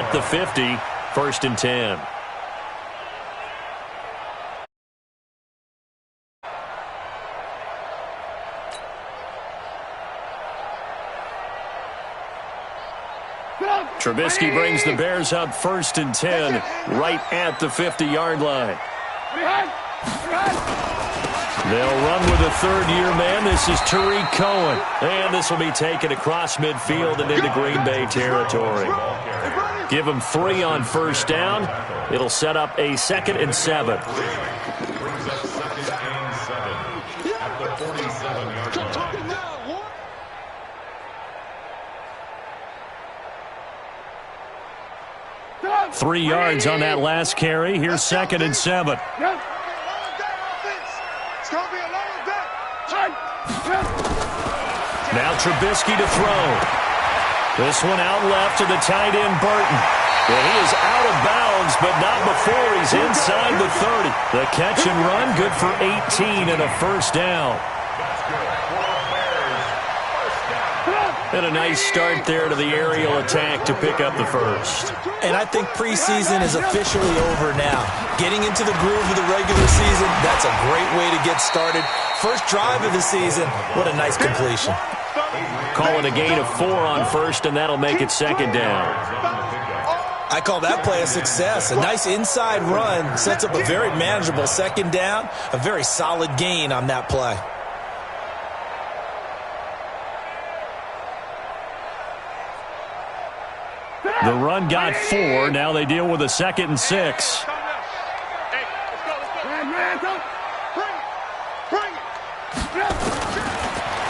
at the 50, 1st and 10. Trubisky brings the Bears up 1st and 10, right at the 50-yard line. They'll run with a third-year man. This is Tariq Cohen. And this will be taken across midfield and into Green Bay territory. Give him 3 on 1st down. It'll set up a 2nd and 7. At the 47-yard line. 3 yards on that last carry. Here's 2nd and 7. Now Trubisky to throw. This one out left to the tight end, Burton. And he is out of bounds, but not before he's inside the 30. The catch and run, good for 18 and a 1st down. And a nice start there to the aerial attack to pick up the 1st. And I think preseason is officially over now. Getting into the groove of the regular season, that's a great way to get started. First drive of the season, what a nice completion. Call it a gain of 4 on 1st, and that'll make it 2nd down. I call that play a success. A nice inside run sets up a very manageable 2nd down. A very solid gain on that play. The run got 4. Now they deal with a 2nd and 6.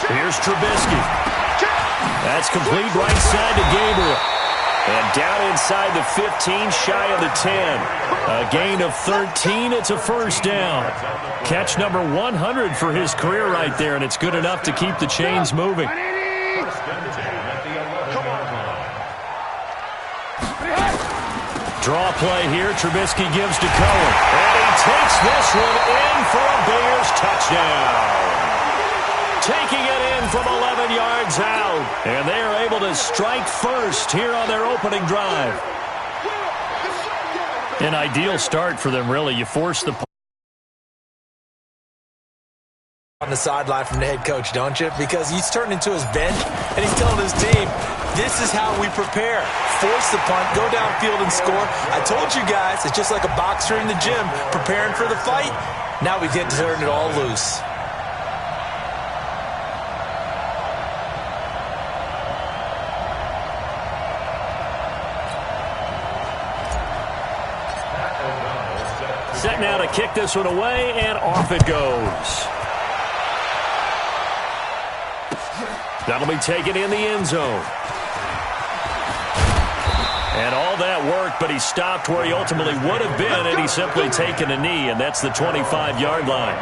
Here's Trubisky. That's complete right side to Gabriel. And down inside the 15, shy of the 10. A gain of 13. It's a 1st down. Catch number 100 for his career right there, and it's good enough to keep the chains moving. Draw play here. Trubisky gives to Cohen. And he takes this one in for a Bears touchdown. Taking it in from 11 yards out. And they are able to strike first here on their opening drive. An ideal start for them, really. You force the on the sideline from the head coach, don't you? Because he's turned into his bench, and he's telling his team, this is how we prepare. Force the punt, go downfield and score. I told you guys, it's just like a boxer in the gym preparing for the fight. Now we get to turn it all loose. Set now to kick this one away, and off it goes. That'll be taken in the end zone. And all that work, but he stopped where he ultimately would have been, and he's simply taken a knee, and that's the 25-yard line.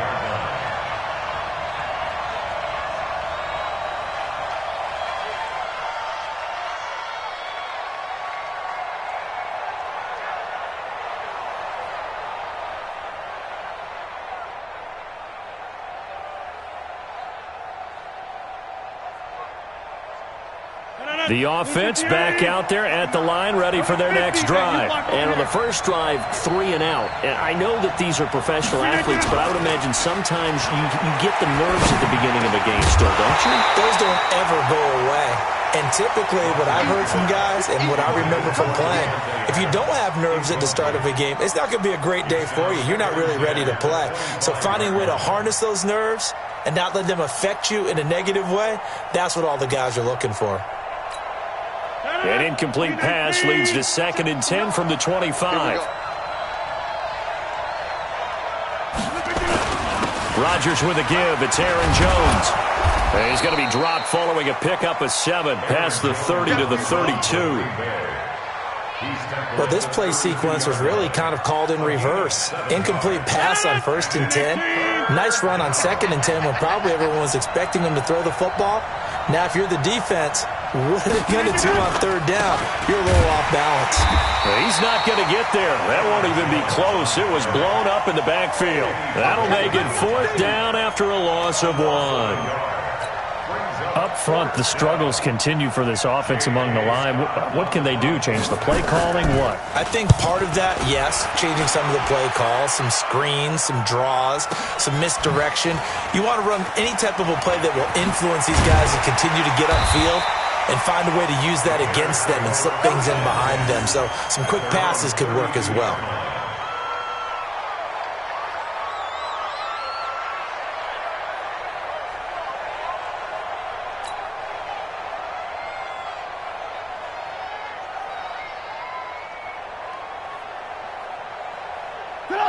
The offense back out there at the line, ready for their next drive. And on the first drive, 3 and out. And I know that these are professional athletes, but I would imagine sometimes you get the nerves at the beginning of a game still, don't you? Those don't ever go away. And typically what I've heard from guys and what I remember from playing, if you don't have nerves at the start of a game, it's not going to be a great day for you. You're not really ready to play. So finding a way to harness those nerves and not let them affect you in a negative way, that's what all the guys are looking for. An incomplete pass leads to 2nd and 10 from the 25. Rodgers with a give. It's Aaron Jones. And he's going to be dropped following a pickup of 7 past the 30 to the 32. Well, this play sequence was really kind of called in reverse. Incomplete pass on 1st and 10. Nice run on 2nd and 10 when probably everyone was expecting him to throw the football. Now, if you're the defense, what are they going to do on 3rd down? You're a little off balance. He's not going to get there. That won't even be close. It was blown up in the backfield. That'll make it 4th down after a loss of 1. Up front, the struggles continue for this offense among the line. What can they do? Change the play calling? What? I think part of that, yes, changing some of the play calls, some screens, some draws, some misdirection. You want to run any type of a play that will influence these guys and continue to get upfield and find a way to use that against them and slip things in behind them. So some quick passes could work as well.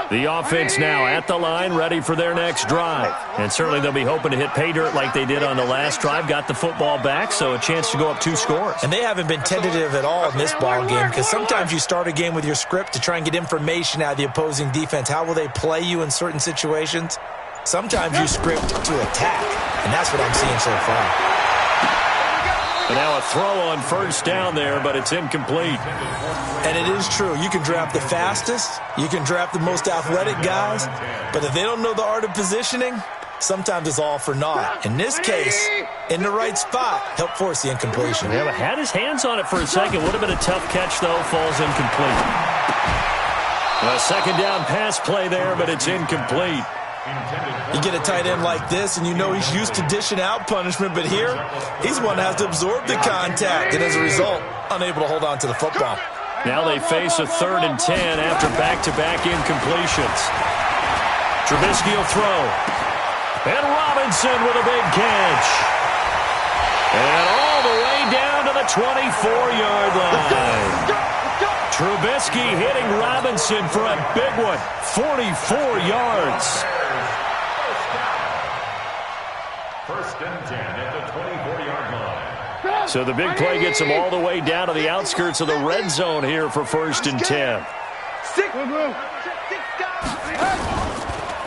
The offense now at the line, ready for their next drive. And certainly they'll be hoping to hit pay dirt like they did on the last drive. Got the football back, so a chance to go up 2 scores. And they haven't been tentative at all in this ball game, because sometimes you start a game with your script to try and get information out of the opposing defense. How will they play you in certain situations? Sometimes you script to attack, and that's what I'm seeing so far. And now a throw on first down there, but it's incomplete. And it is true. You can draft the fastest. You can draft the most athletic guys. But if they don't know the art of positioning, sometimes it's all for naught. In this case, in the right spot, help force the incompletion. Yeah, but had his hands on it for a second. Would have been a tough catch, though. Falls incomplete. A second down pass play there, but it's incomplete. You get a tight end like this, and you know he's used to dishing out punishment, but here, he's one that has to absorb the contact, and as a result, unable to hold on to the football. Now they face a 3rd and 10 after back-to-back incompletions. Trubisky will throw. And Robinson with a big catch. And all the way down to the 24-yard line. Trubisky hitting Robinson for a big one. 44 yards. First and 10 at the 24-yard line. So the big play gets him all the way down to the outskirts of the red zone here for 1st and 10.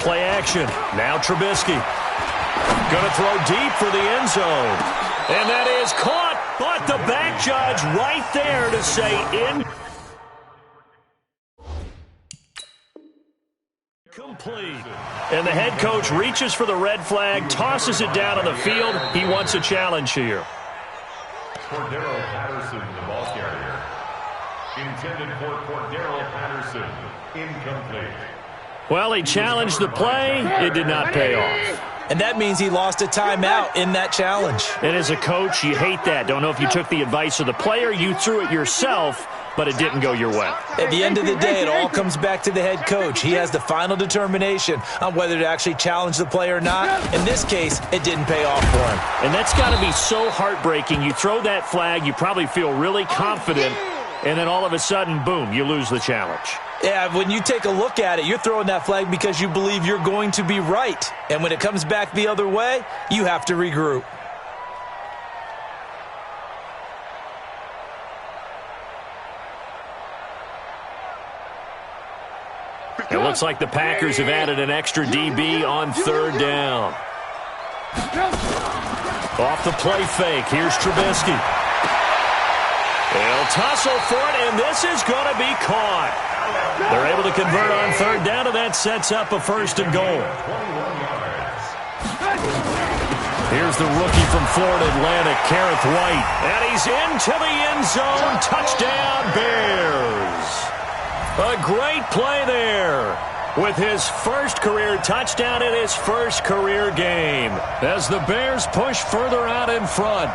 Play action. Now Trubisky. Going to throw deep for the end zone. And that is caught, but the back judge right there to say incomplete. And the head coach reaches for the red flag, tosses it down on the field. He wants a challenge here. Cordero Patterson, the ball carrier. Intended for Cordero Patterson. Incomplete. Well, he challenged the play. It did not pay off. And that means he lost a timeout in that challenge. And as a coach, you hate that. Don't know if you took the advice of the player. You threw it yourself, but it didn't go your way. At the end of the day, it all comes back to the head coach. He has the final determination on whether to actually challenge the play or not. In this case, it didn't pay off for him. And that's got to be so heartbreaking. You throw that flag, you probably feel really confident, and then all of a sudden, boom, you lose the challenge. Yeah, when you take a look at it, you're throwing that flag because you believe you're going to be right. And when it comes back the other way, you have to regroup. It looks like the Packers have added an extra DB on 3rd down. Off the play fake, here's Trubisky. They'll tussle for it, and this is going to be caught. They're able to convert on 3rd down, and that sets up a 1st and goal. Here's the rookie from Florida Atlantic, Kareth White. And he's into the end zone. Touchdown, Bears. A great play there with his first career touchdown in his first career game as the Bears push further out in front.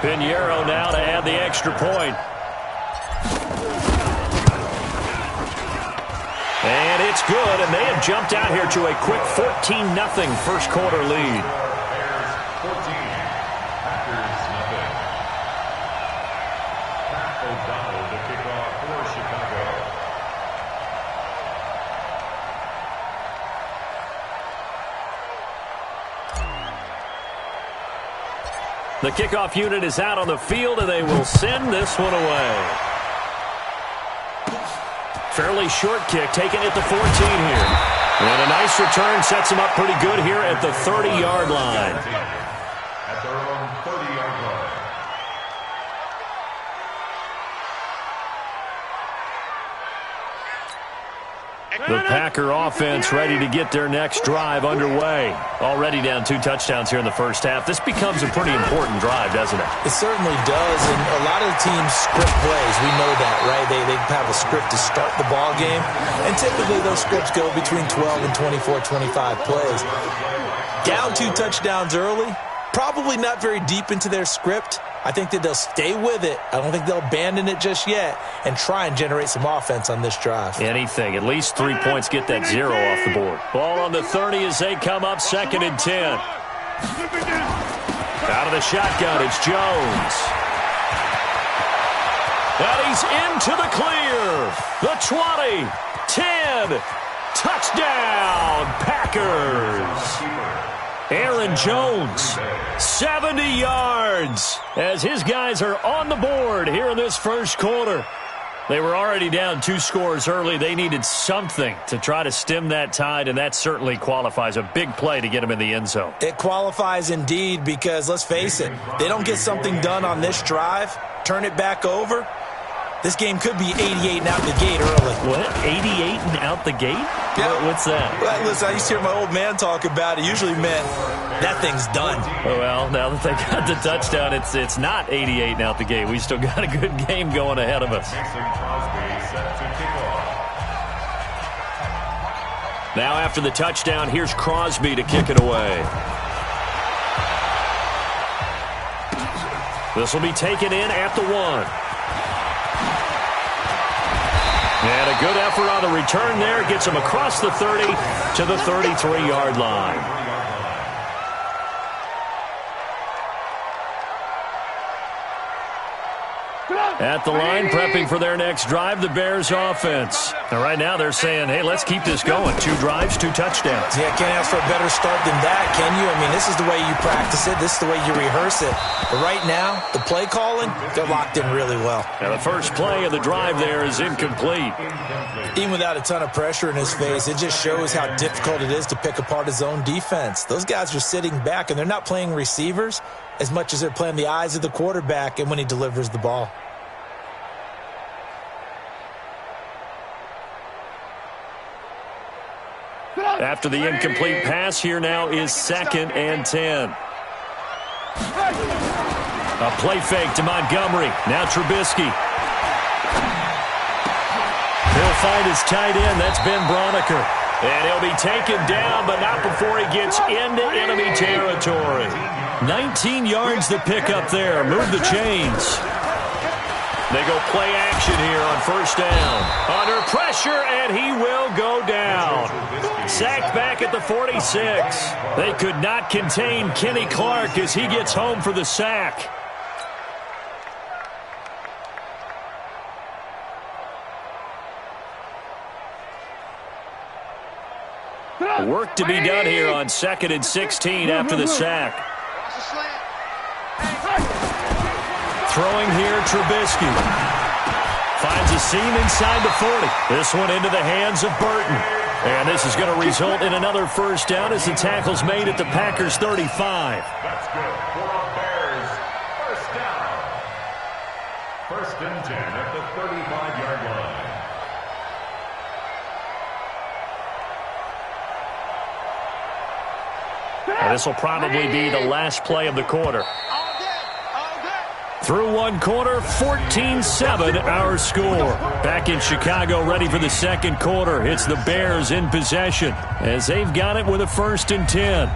Pinheiro now to add the extra point. And it's good, and they have jumped out here to a quick 14-0 first quarter lead. Bears 14, Packers nothing. Pat O'Donnell to kick off for Chicago. The kickoff unit is out on the field, and they will send this one away. Fairly short kick, taken at the 14 here. And a nice return sets them up pretty good here at the 30-yard line. At their own 30-yard line. The Packer offense ready to get their next drive underway. Already down 2 touchdowns here in the first half. This becomes a pretty important drive, doesn't it? It certainly does, and a lot of the teams script plays. We know that, right? They have a script to start the ball game, and typically those scripts go between 12 and 24, 25 plays. Down 2 touchdowns early, probably not very deep into their script. I think that they'll stay with it. I don't think they'll abandon it just yet and try and generate some offense on this drive. Anything. At least 3 points, get that 0 off the board. Ball on the 30 as they come up 2nd and 10. Out of the shotgun, it's Jones. And he's into the clear. The 20, 10, touchdown, Packers. Aaron Jones, 70 yards, as his guys are on the board here in this first quarter. They were already down 2 scores early. They needed something to try to stem that tide, and that certainly qualifies. A big play to get them in the end zone. It qualifies indeed because, let's face it, they don't get something done on this drive, turn it back over, this game could be 88 and out the gate early. What? 88 and out the gate? Yeah. What's that? Well, listen, I used to hear my old man talk about it. It usually meant that thing's done. Oh, well, now that they got the touchdown, it's not 88 and out the gate. We still got a good game going ahead of us. Now after the touchdown, here's Crosby to kick it away. This will be taken in at the 1. And a good effort on the return there. Gets him across the 30 to the 33-yard line. At the line, prepping for their next drive, the Bears offense. And right now they're saying, hey, let's keep this going. 2 drives, 2 touchdowns. Yeah, can't ask for a better start than that, can you? I mean, this is the way you practice it. This is the way you rehearse it. But right now, the play calling, they're locked in really well. And the first play of the drive there is incomplete. Even without a ton of pressure in his face, it just shows how difficult it is to pick apart his own defense. Those guys are sitting back, and they're not playing receivers as much as they're playing the eyes of the quarterback and when he delivers the ball. After the incomplete pass, here now is 2nd and 10. A play fake to Montgomery. Now Trubisky. He'll find his tight end. That's Ben Broniker. And he'll be taken down, but not before he gets into enemy territory. 19 yards to pick up there. Move the chains. They go play action here on 1st down. Under pressure, and he will go down. Sacked back at the 46. They could not contain Kenny Clark as he gets home for the sack. Work to be done here on 2nd and 16 after the sack. Throwing here, Trubisky. Finds a seam inside the 40. This one into the hands of Burton. And this is going to result in another 1st down as the tackle's made at the Packers' 35. That's good for the Bears. 1st down. 1st and 10 at the 35-yard line. And this will probably be the last play of the quarter. Through 1 quarter, 14-7 our score. Back in Chicago, ready for the 2nd quarter. It's the Bears in possession as they've got it with a 1st and 10.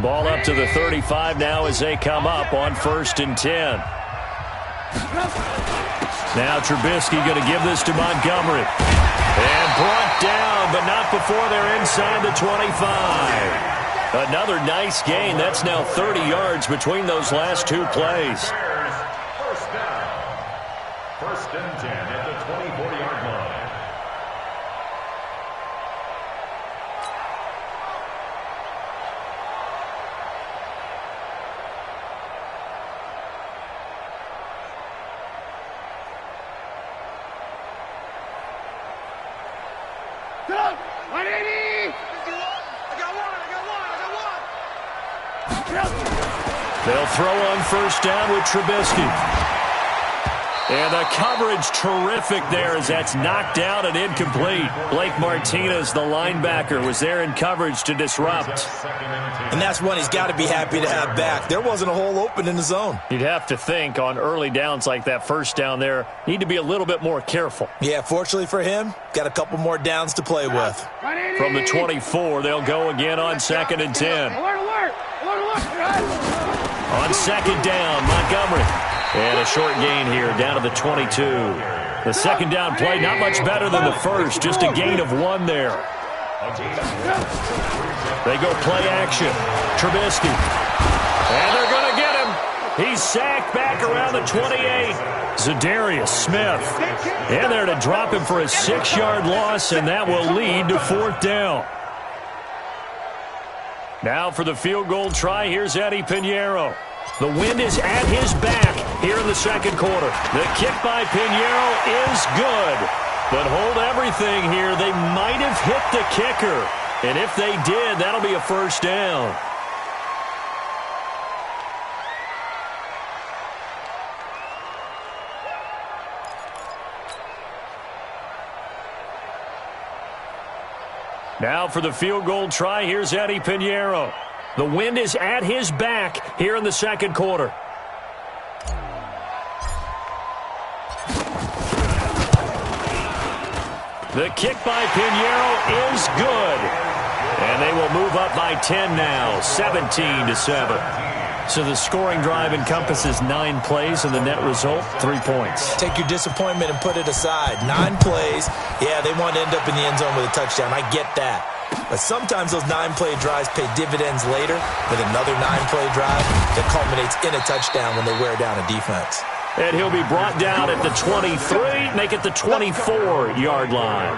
Ball up to the 35 now as they come up on 1st and 10. Now Trubisky going to give this to Montgomery. And brought down, but not before they're inside the 25. Another nice gain. That's now 30 yards between those last 2 plays. 1st down. 1st and 10 at the 24-yard line. They'll throw on first down with Trubisky. And the coverage terrific there as that's knocked out and incomplete. Blake Martinez, the linebacker, was there in coverage to disrupt. And that's one he's got to be happy to have back. There wasn't a hole open in the zone. You'd have to think on early downs like that first down there, need to be a little bit more careful. Yeah, fortunately for him, got a couple more downs to play with. From the 24, they'll go again on 2nd and 10. On 2nd down, Montgomery. And a short gain here down to the 22. The second down play, not much better than the first, just a gain of 1 there. They go play action. Trubisky. And they're going to get him. He's sacked back around the 28. Zadarius Smith. And they're to drop him for a 6-yard loss, and that will lead to 4th down. Now for the field goal try, here's Eddie Pinheiro. The wind is at his back here in the second quarter. The kick by Pinheiro is good. But hold everything here. They might have hit the kicker. And if they did, that'll be a first down. Now for the field goal try, here's Eddie Pinheiro. The wind is at his back here in the second quarter. The kick by Pinheiro is good. And they will move up by 10 now, 17-7. So the scoring drive encompasses 9 plays, and the net result, 3 points. Take your disappointment and put it aside. 9 plays. Yeah, they want to end up in the end zone with a touchdown. I get that. But sometimes those 9-play drives pay dividends later with another 9-play drive that culminates in a touchdown when they wear down a defense. And he'll be brought down at the 23, make it the 24-yard line.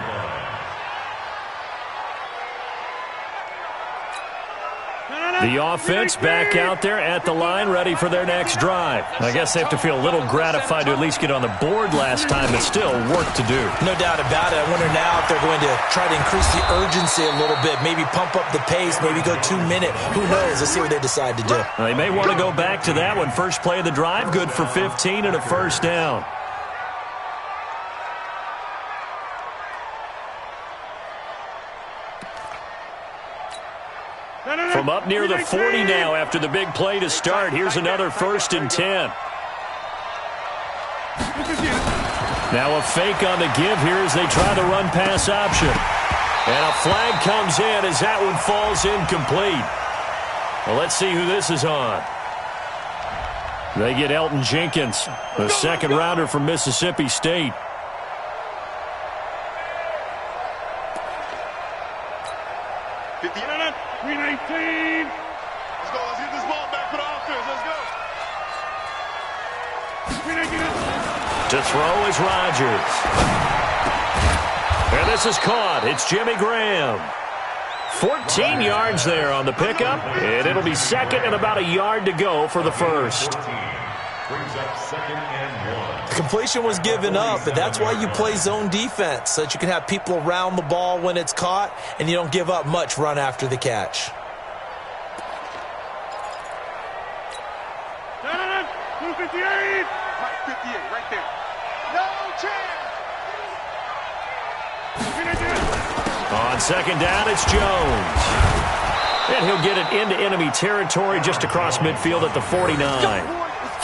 The offense back out there at the line, ready for their next drive. I guess they have to feel a little gratified to at least get on the board last time, but still work to do. No doubt about it. I wonder now if they're going to try to increase the urgency a little bit, maybe pump up the pace, maybe go 2-minute. Who knows? Let's see what they decide to do. They may want to go back to that one. First play of the drive, good for 15 and a first down. From up near the 40 now after the big play to start. Here's another 1st and 10. Now a fake on the give here as they try the run-pass option. And a flag comes in as that one falls incomplete. Well, let's see who this is on. They get Elton Jenkins, the second rounder from Mississippi State. Let's go. Let's get this ball back for the offense. Let's go. To throw is Rodgers. And this is caught. It's Jimmy Graham. 14 yards there on the pickup, and it'll be second and about a yard to go for the first. Brings up 2nd and 1. The completion was given up, but that's why you play zone defense, so that you can have people around the ball when it's caught, and you don't give up much run after the catch. No, 58. 58, right there. No chance. On second down, it's Jones. And he'll get it into enemy territory just across midfield at the 49.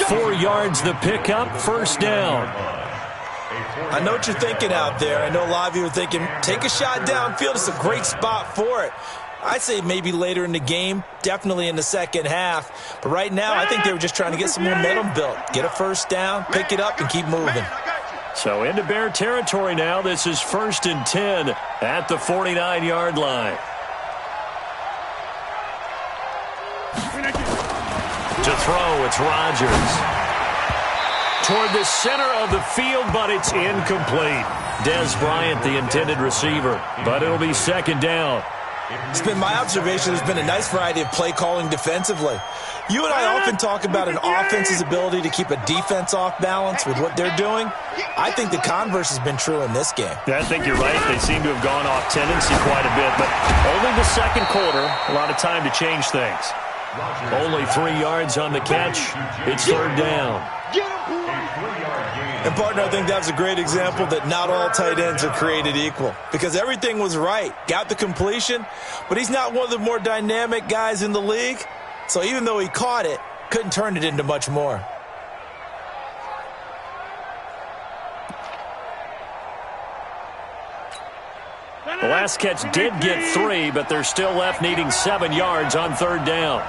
4 yards the pickup, first down. I know what you're thinking out there. I know a lot of you are thinking, take a shot downfield. It's a great spot for it. I'd say maybe later in the game, definitely in the second half. But right now, I think they were just trying to get some momentum built. Get a first down, pick it up, and keep moving. So into Bear territory now. This is 1st and 10 at the 49-yard line. To throw, it's Rodgers. Toward the center of the field, but it's incomplete. Dez Bryant, the intended receiver. But it'll be second down. It's been my observation there's been a nice variety of play calling defensively. You and I often talk about an offense's ability to keep a defense off balance with what they're doing. I think the converse has been true in this game. Yeah, I think you're right. They seem to have gone off tendency quite a bit, but only the second quarter, a lot of time to change things. Only 3 yards on the catch. It's third down. And, partner, I think that was a great example that not all tight ends are created equal because everything was right. Got the completion, but he's not one of the more dynamic guys in the league. So even though he caught it, couldn't turn it into much more. The last catch did get 3, but they're still left needing 7 yards on third down.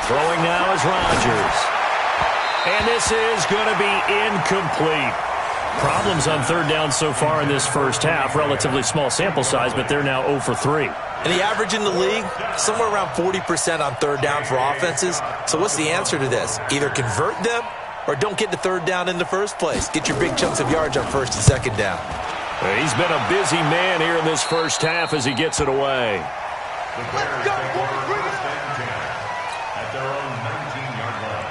Throwing now is Rodgers. And this is going to be incomplete. Problems on third down so far in this first half. Relatively small sample size, but they're now 0 for 3. And the average in the league, somewhere around 40% on third down for offenses. So what's the answer to this? Either convert them or don't get to third down in the first place. Get your big chunks of yards on first and second down. He's been a busy man here in this first half as he gets it away. Let's go, boys. Bring it up. At their own 19-yard line.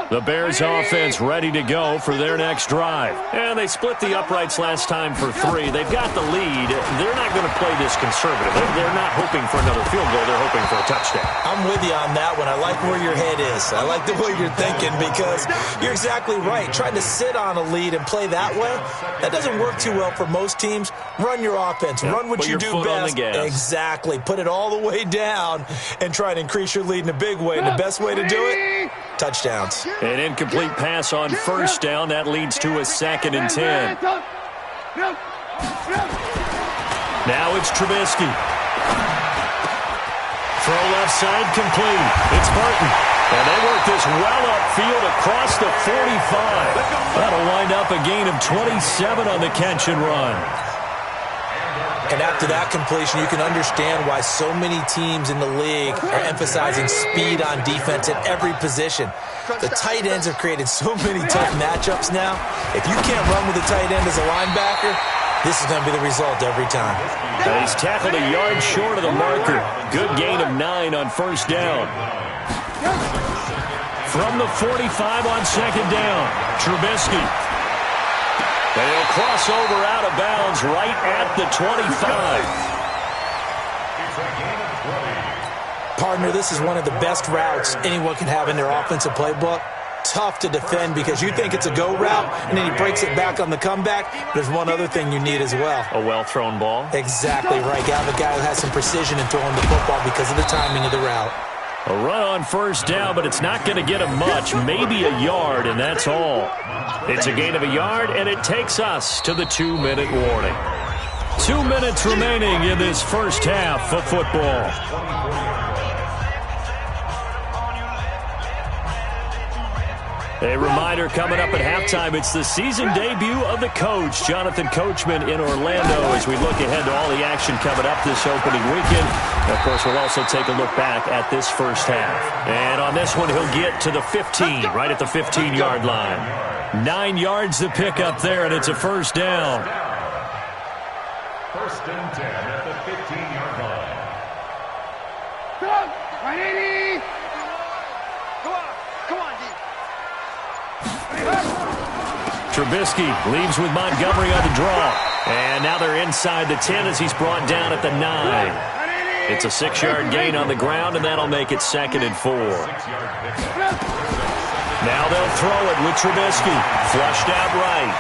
The Bears offense ready to go for their next drive. And they split the uprights last time for 3. They've got the lead. They're not going to play this conservative. They're not hoping for another field goal. They're hoping for a touchdown. I'm with you on that one. I like where your head is. I like the way you're thinking because you're exactly right. Trying to sit on a lead and play that way, that doesn't work too well for most teams. Run your offense. Yep. Run what you do best. Exactly. Put it all the way down and try to increase your lead in a big way. And the best way to do it, touchdowns. An incomplete pass on first down. That leads to a 2nd and 10. Now it's Trubisky. Throw left side complete. It's Burton. And they work this well upfield across the 45. That'll wind up a gain of 27 on the catch and run. And after that completion, you can understand why so many teams in the league are emphasizing speed on defense at every position. The tight ends have created so many tough matchups now. If you can't run with a tight end as a linebacker, this is going to be the result every time. He's tackled a yard short of the marker. Good gain of 9 on first down. From the 45 on second down, Trubisky. They'll cross over out of bounds right at the 25. Partner, this is one of the best routes anyone can have in their offensive playbook. Tough to defend because you think it's a go route, and then he breaks it back on the comeback. There's one other thing you need as well. A well-thrown ball. Exactly right. You have a guy who has some precision in throwing the football because of the timing of the route. A run on first down, but it's not going to get him much. Maybe a yard, and that's all. It's a gain of a yard, and it takes us to the 2-minute warning. 2 minutes remaining in this first half of football. A reminder coming up at halftime, it's the season debut of the coach, Jonathan Coachman in Orlando, as we look ahead to all the action coming up this opening weekend. And of course, we'll also take a look back at this first half. And on this one, he'll get to the 15, right at the 15-yard line. 9 yards to pick up there, and it's a first down. First and 10 at the 15-yard line. Trubisky leaves with Montgomery on the draw. And now they're inside the 10 as he's brought down at the 9. It's a 6-yard gain on the ground, and that'll make it 2nd and 4. Now they'll throw it with Trubisky. Flushed out right.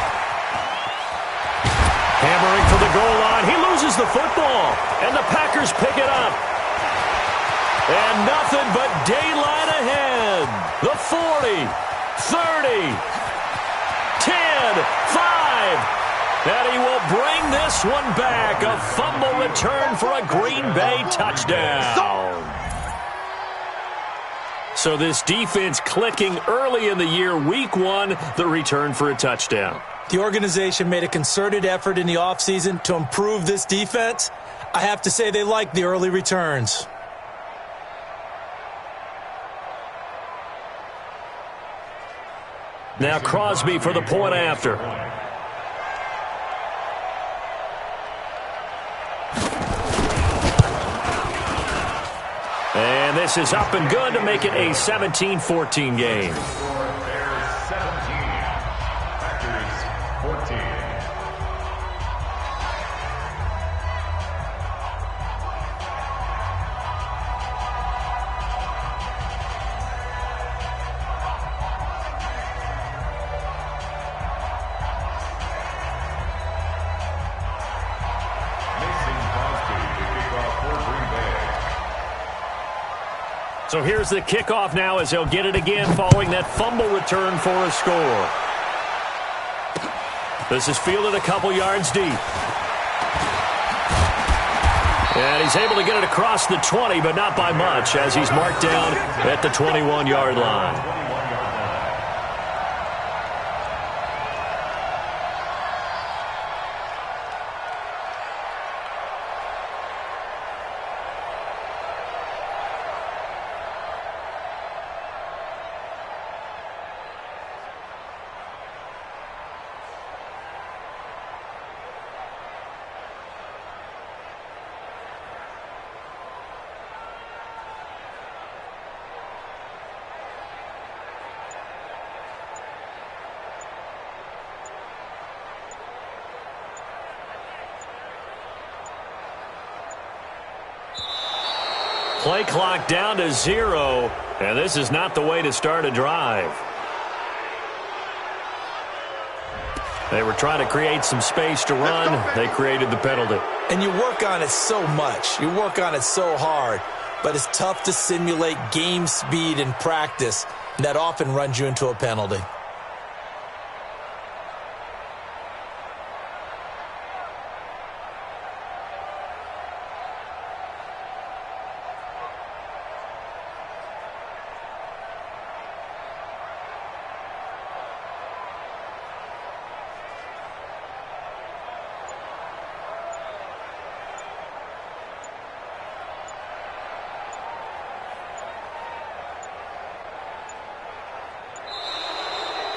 Hammering for the goal line. He loses the football, and the Packers pick it up. And nothing but daylight ahead. The 40, 30, 10, 5. And he will bring this one back. A fumble return for a Green Bay touchdown. So this defense clicking early in the year. Week 1, the return for a touchdown. The organization made a concerted effort in the offseason to improve this defense. I have to say they like the early returns. Now Crosby for the point after. And this is up and good to make it a 17-14 game. Bears 17, Packers 14. So here's the kickoff now as he'll get it again following that fumble return for a score. This is fielded a couple yards deep. And he's able to get it across the 20, but not by much, as he's marked down at the 21-yard line. Play clock down to 0, and this is not the way to start a drive. They were trying to create some space to run. They created the penalty. And you work on it so much. You work on it so hard. But it's tough to simulate game speed in practice. And that often runs you into a penalty.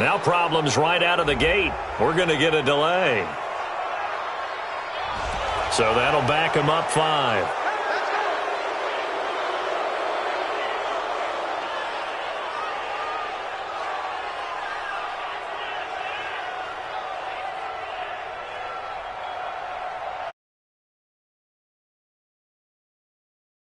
Now problems right out of the gate. We're going to get a delay. So that'll back him up 5.